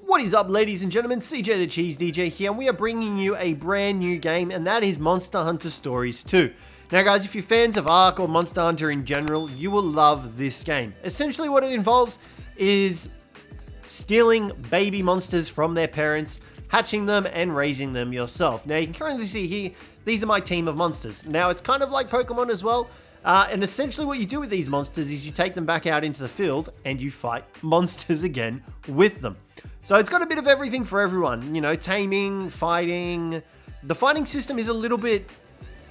What is up, ladies and gentlemen? Cjthecheesedj here, and we are bringing you a brand new game, and that is Monster Hunter Stories 2. Now guys, if you're fans of Ark or Monster Hunter in general, you will love this game. Essentially what it involves is stealing baby monsters from their parents, hatching them, and raising them yourself. Now you can currently see here, these are my team of monsters. Now it's kind of like Pokemon as well, and essentially what you do with these monsters is you take them back out into the field, and you fight monsters again with them. So it's got a bit of everything for everyone, you know, taming, fighting. The fighting system is a little bit,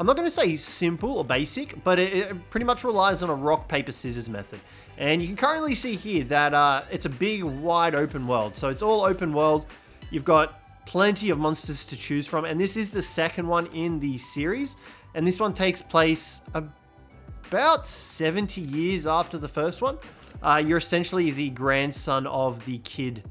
I'm not going to say simple or basic, but it pretty much relies on a rock, paper, scissors method. And you can currently see here that it's a big, wide open world. So it's all open world. You've got plenty of monsters to choose from. And this is the second one in the series. And this one takes place about 70 years after the first one. You're essentially the grandson of the kid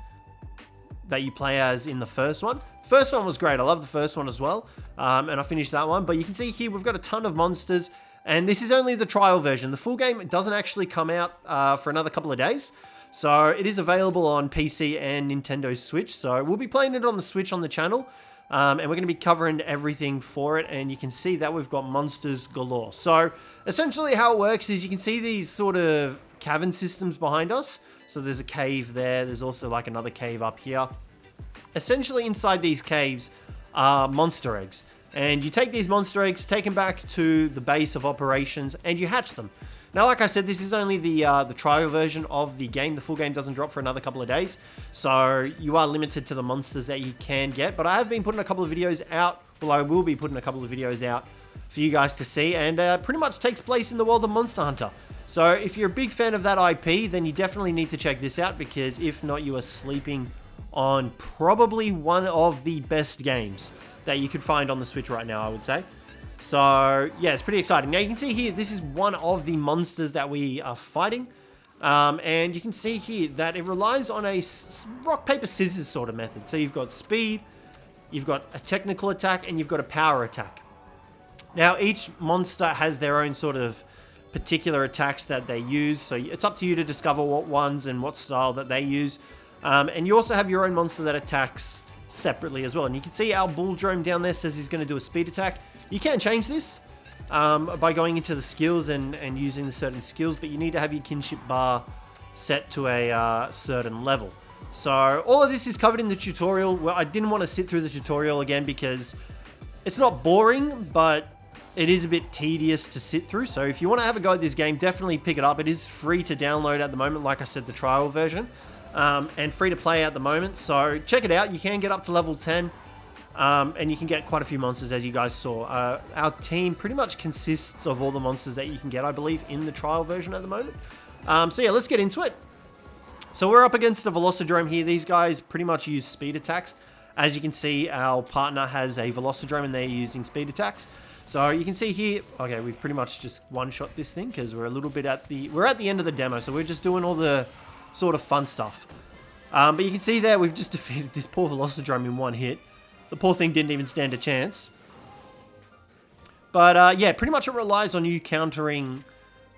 that you play as in the first one. First one was great. I love the first one as well. And I finished that one. But you can see here we've got a ton of monsters. And this is only the trial version. The full game doesn't actually come out for another couple of days. So it is available on PC and Nintendo Switch. So we'll be playing it on the Switch on the channel. And we're going to be covering everything for it. And you can see that we've got monsters galore. So essentially how it works is you can see these sort of cavern systems behind us. So there's a cave there. There's also like another cave up here. Essentially inside these caves are monster eggs. And you take these monster eggs, take them back to the base of operations, and you hatch them. Now, like I said, this is only the trial version of the game. The full game doesn't drop for another couple of days. So you are limited to the monsters that you can get. But I have been putting a couple of videos out. Well, I will be putting a couple of videos out for you guys to see. And pretty much takes place in the world of Monster Hunter. So if you're a big fan of that IP, then you definitely need to check this out. Because if not, you are sleeping on probably one of the best games that you could find on the Switch right now, I would say. So yeah, it's pretty exciting. Now you can see here, this is one of the monsters that we are fighting. And you can see here that it relies on a rock, paper, scissors sort of method. So you've got speed, you've got a technical attack, and you've got a power attack. Now each monster has their own sort of particular attacks that they use. So it's up to you to discover what ones and what style that they use. And you also have your own monster that attacks separately as well. And you can see our bull drone down there says he's going to do a speed attack. You can change this by going into the skills and using the certain skills, but you need to have your kinship bar set to a certain level. So all of this is covered in the tutorial. Well, I didn't want to sit through the tutorial again because it's not boring, but it is a bit tedious to sit through. So if you want to have a go at this game, definitely pick it up. It is free to download at the moment, like I said, the trial version. And free to play at the moment. So check it out. You can get up to level 10. And you can get quite a few monsters, as you guys saw. Our team pretty much consists of all the monsters that you can get, I believe, in the trial version at the moment. So yeah, let's get into it. So we're up against a Velocidrome here. These guys pretty much use speed attacks. As you can see, our partner has a Velocidrome and they're using speed attacks. So you can see here, okay, we've pretty much just one-shot this thing because we're a little bit we're at the end of the demo. So we're just doing all the sort of fun stuff. But you can see there, we've just defeated this poor Velocidrome in one hit. The poor thing didn't even stand a chance. But yeah, pretty much it relies on you countering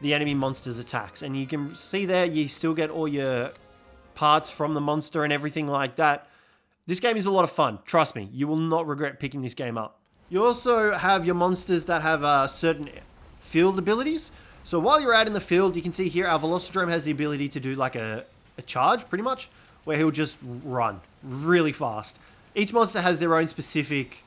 the enemy monster's attacks. And you can see there, you still get all your parts from the monster and everything like that. This game is a lot of fun. Trust me, you will not regret picking this game up. You also have your monsters that have certain field abilities. So while you're out in the field, you can see here our Velocidrome has the ability to do like a charge, pretty much, where he'll just run really fast. Each monster has their own specific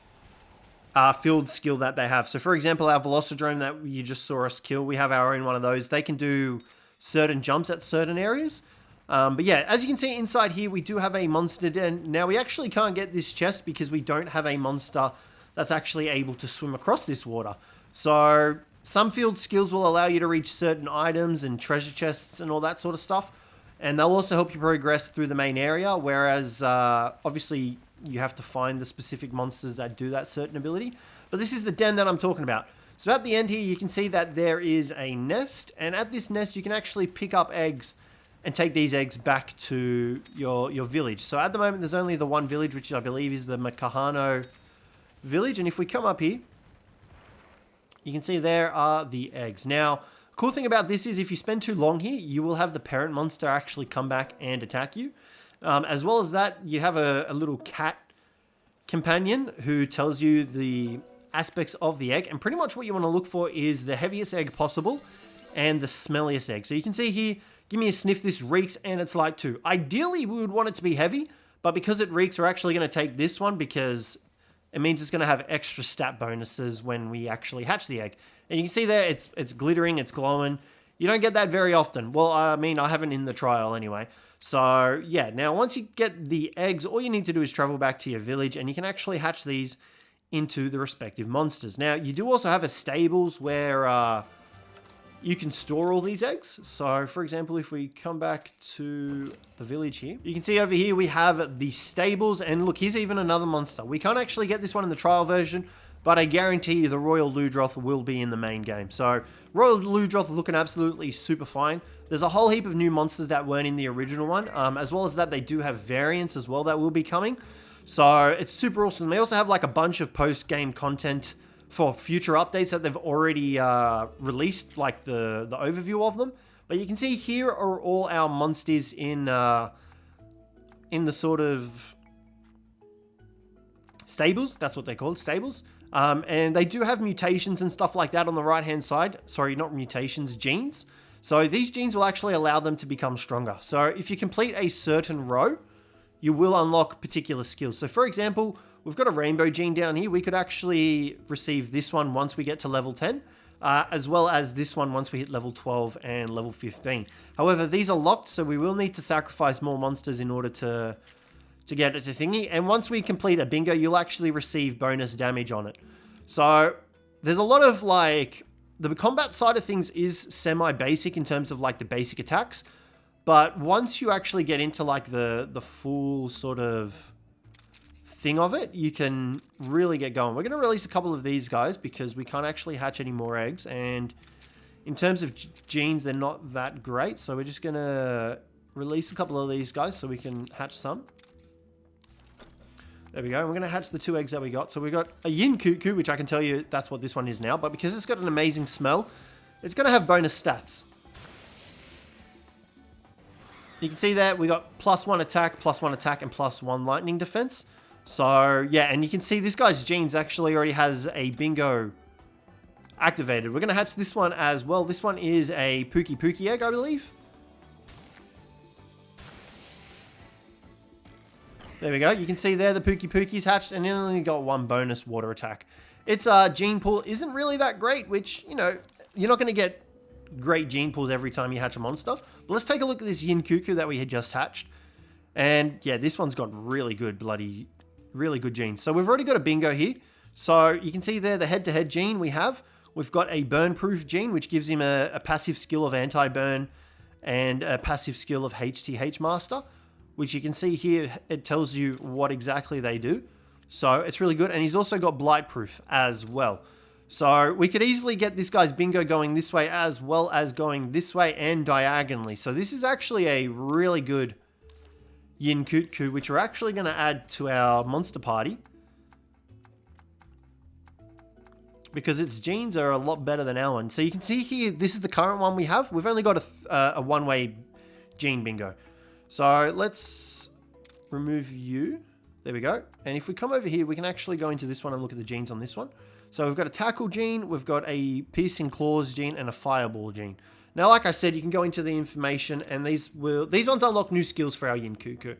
field skill that they have. So for example, our Velocidrome that you just saw us kill, we have our own one of those. They can do certain jumps at certain areas. But yeah, as you can see inside here, we do have a monster den. Now we actually can't get this chest because we don't have a monster that's actually able to swim across this water. So some field skills will allow you to reach certain items and treasure chests and all that sort of stuff. And they'll also help you progress through the main area, whereas obviously you have to find the specific monsters that do that certain ability. But this is the den that I'm talking about. So at the end here, you can see that there is a nest. And at this nest, you can actually pick up eggs and take these eggs back to your village. So at the moment, there's only the one village, which I believe is the Makahano village. And if we come up here, you can see there are the eggs. Now, cool thing about this is if you spend too long here, you will have the parent monster actually come back and attack you. As well as that, you have a little cat companion who tells you the aspects of the egg, and pretty much what you want to look for is the heaviest egg possible and the smelliest egg. So you can see here, give me a sniff, this reeks and it's light too. Ideally, we would want it to be heavy, but because it reeks, we're actually going to take this one because it means it's going to have extra stat bonuses when we actually hatch the egg. And you can see there, it's glittering, it's glowing. You don't get that very often. Well, I mean, I haven't in the trial anyway. So yeah, now once you get the eggs, all you need to do is travel back to your village and you can actually hatch these into the respective monsters. Now, you do also have a stables where you can store all these eggs. So, for example, if we come back to the village here, you can see over here we have the stables, and look, here's even another monster. We can't actually get this one in the trial version, but I guarantee you the Royal Ludroth will be in the main game. So, Royal Ludroth looking absolutely super fine. There's a whole heap of new monsters that weren't in the original one, as well as that they do have variants as well that will be coming. So it's super awesome. They also have like a bunch of post-game content for future updates that they've already released, like the overview of them. But you can see here are all our monsters in the sort of stables. That's what they're called, stables. And they do have mutations and stuff like that on the right-hand side. Sorry, not mutations, genes. So these genes will actually allow them to become stronger. So if you complete a certain row, you will unlock particular skills. So for example, we've got a rainbow gene down here. We could actually receive this one once we get to level 10, as well as this one once we hit level 12 and level 15. However, these are locked, so we will need to sacrifice more monsters in order to get it to thingy. And once we complete a bingo, you'll actually receive bonus damage on it. So there's a lot of like, the combat side of things is semi-basic in terms of like the basic attacks. But once you actually get into like the full sort of thing of it, you can really get going. We're going to release a couple of these guys because we can't actually hatch any more eggs. And in terms of genes, they're not that great. So we're just going to release a couple of these guys so we can hatch some. There we go. We're going to hatch the 2 eggs that we got. So we got a yin cuckoo, which I can tell you that's what this one is now. But because it's got an amazing smell, it's going to have bonus stats. You can see that we got +1 attack, and +1 lightning defense. So yeah, and you can see this guy's genes actually already has a bingo activated. We're going to hatch this one as well. This one is a Pookie egg, I believe. There we go. You can see there the Pookie's hatched, and it only got 1 bonus water attack. Its gene pool isn't really that great, which, you know, you're not going to get great gene pools every time you hatch a monster. But let's take a look at this Yin Cuckoo that we had just hatched. And yeah, this one's got really good genes. So we've already got a bingo here. So you can see there the head-to-head gene we have. We've got a burn-proof gene, which gives him a passive skill of anti-burn and a passive skill of HTH Master, which you can see here, it tells you what exactly they do. So it's really good. And he's also got blight-proof as well. So we could easily get this guy's bingo going this way as well as going this way and diagonally. So this is actually a really good Yin Cuckoo, which we're actually going to add to our monster party, because its genes are a lot better than our one. So you can see here, this is the current one we have. We've only got a one-way gene bingo. So let's remove you. There we go. And if we come over here, we can actually go into this one and look at the genes on this one. So we've got a tackle gene, we've got a piercing claws gene, and a fireball gene. Now, like I said, you can go into the information, and these ones unlock new skills for our Yin Cuckoo.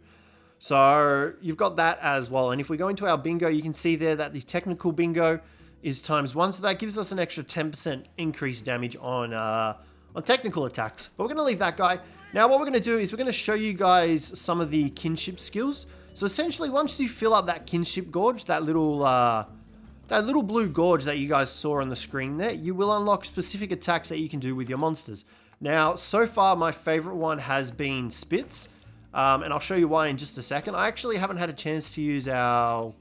So you've got that as well. And if we go into our bingo, you can see there that the technical bingo is ×1, so that gives us an extra 10% increased damage on technical attacks. But we're going to leave that guy. Now, what we're going to do is we're going to show you guys some of the kinship skills. So essentially, once you fill up that kinship gorge, that little blue gorge that you guys saw on the screen there, you will unlock specific attacks that you can do with your monsters. Now, so far, my favorite one has been Spits, and I'll show you why in just a second. I actually haven't had a chance to use our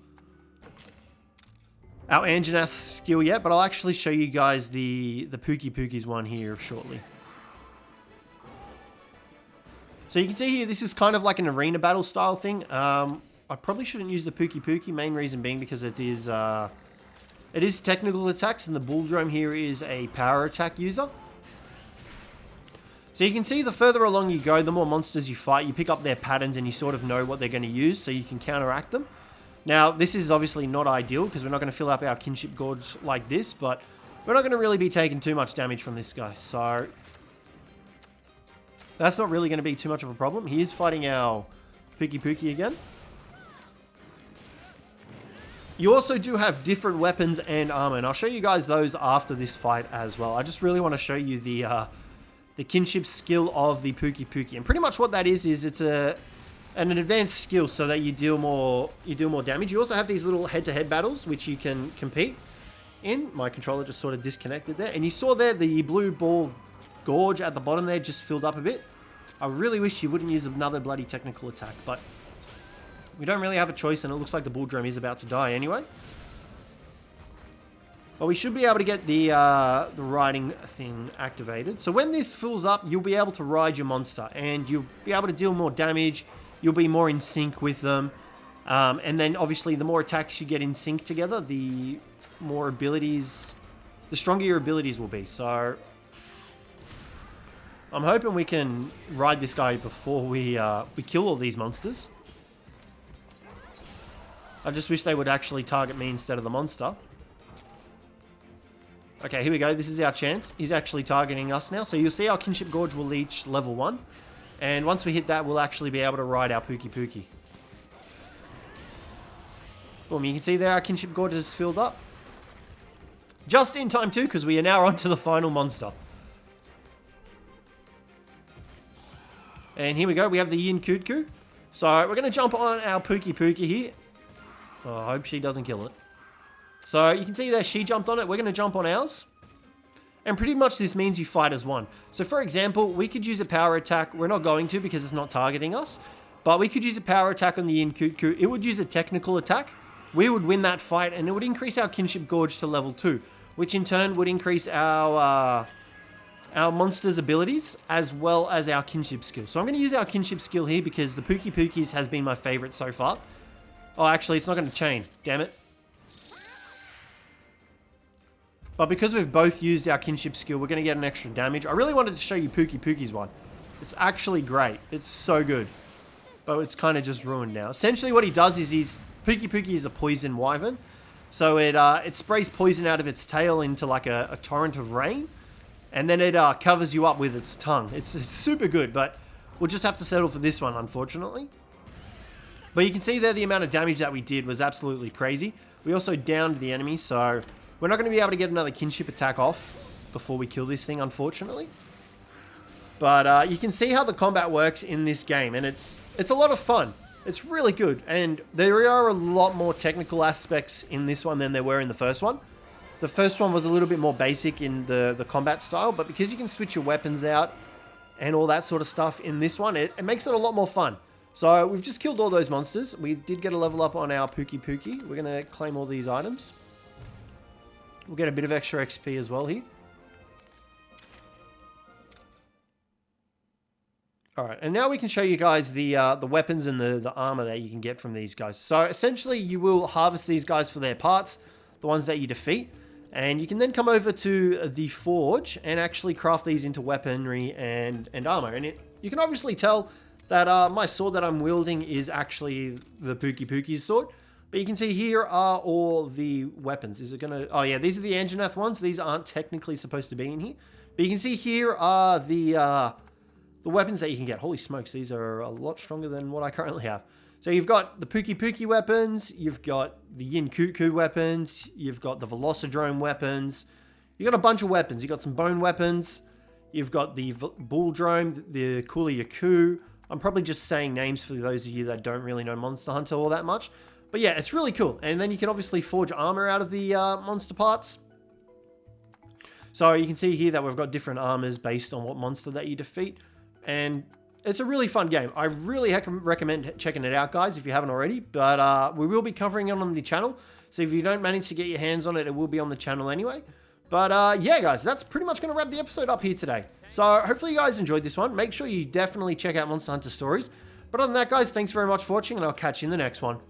Anjanath skill yet, but I'll actually show you guys the Pookie's one here shortly. So you can see here, this is kind of like an arena battle style thing. I probably shouldn't use the Pookie, main reason being because it is technical attacks, and the Bulldrome here is a power attack user. So you can see the further along you go, the more monsters you fight, you pick up their patterns and you sort of know what they're going to use so you can counteract them. Now, this is obviously not ideal because we're not going to fill up our kinship gorge like this, but we're not going to really be taking too much damage from this guy. So that's not really going to be too much of a problem. He is fighting our Pookie again. You also do have different weapons and armor, and I'll show you guys those after this fight as well. I just really want to show you the kinship skill of the Pookie. And pretty much what that is it's an advanced skill so that you deal more damage. You also have these little head-to-head battles which you can compete in. My controller just sort of disconnected there. And you saw there the blue ball gorge at the bottom there just filled up a bit. I really wish you wouldn't use another bloody technical attack, but we don't really have a choice, and it looks like the bull drum is about to die anyway. But we should be able to get the riding thing activated. So when this fills up, you'll be able to ride your monster, and you'll be able to deal more damage. You'll be more in sync with them. And then obviously the more attacks you get in sync together, the more abilities, the stronger your abilities will be. So I'm hoping we can ride this guy before we kill all these monsters. I just wish they would actually target me instead of the monster. Okay, here we go. This is our chance. He's actually targeting us now. So you'll see our kinship gorge will reach level 1. And once we hit that, we'll actually be able to ride our Pookie. Boom, you can see there our kinship gorge is filled up. Just in time too, because we are now on to the final monster. And here we go. We have the Yin Kutku. So we're going to jump on our Pookie here. Oh, I hope she doesn't kill it. So you can see there she jumped on it. We're going to jump on ours. And pretty much this means you fight as one. So for example, we could use a power attack. We're not going to because it's not targeting us. But we could use a power attack on the Yin Kutku. It would use a technical attack. We would win that fight and it would increase our kinship gorge to level 2. Which in turn would increase our monster's abilities as well as our kinship skill. So I'm going to use our kinship skill here because the Pookies has been my favorite so far. Oh, actually, it's not going to chain. Damn it. But because we've both used our kinship skill, we're going to get an extra damage. I really wanted to show you Pookie's one. It's actually great. It's so good. But it's kind of just ruined now. Essentially what he does is Pookie is a poison wyvern. So it sprays poison out of its tail into like a torrent of rain. And then it covers you up with its tongue. It's super good, but we'll just have to settle for this one, unfortunately. But you can see there the amount of damage that we did was absolutely crazy. We also downed the enemy, so we're not going to be able to get another kinship attack off before we kill this thing, unfortunately. But you can see how the combat works in this game, and it's a lot of fun. It's really good, and there are a lot more technical aspects in this one than there were in the first one. The first one was a little bit more basic in the combat style, but because you can switch your weapons out and all that sort of stuff in this one, it makes it a lot more fun. So we've just killed all those monsters. We did get a level up on our Pookie. We're going to claim all these items. We'll get a bit of extra XP as well here. Alright, and now we can show you guys the weapons and the armor that you can get from these guys. So essentially you will harvest these guys for their parts, the ones that you defeat. And you can then come over to the forge and actually craft these into weaponry and armor. And you can obviously tell that my sword that I'm wielding is actually the Pookie's sword. But you can see here are all the weapons. Is it going to... Oh, yeah, these are the Anjanath ones. These aren't technically supposed to be in here. But you can see here are the weapons that you can get. Holy smokes, these are a lot stronger than what I currently have. So you've got the Pookie weapons. You've got the Yin Kutku weapons. You've got the Velocidrome weapons. You've got a bunch of weapons. You've got some bone weapons. You've got the Bull Drome, the Kula Yaku. I'm probably just saying names for those of you that don't really know Monster Hunter all that much. But yeah, it's really cool. And then you can obviously forge armor out of the monster parts. So you can see here that we've got different armors based on what monster that you defeat. And it's a really fun game. I really recommend checking it out, guys, if you haven't already. But we will be covering it on the channel. So if you don't manage to get your hands on it, it will be on the channel anyway. But yeah, guys, that's pretty much going to wrap the episode up here today. So hopefully you guys enjoyed this one. Make sure you definitely check out Monster Hunter Stories. But other than that, guys, thanks very much for watching, and I'll catch you in the next one.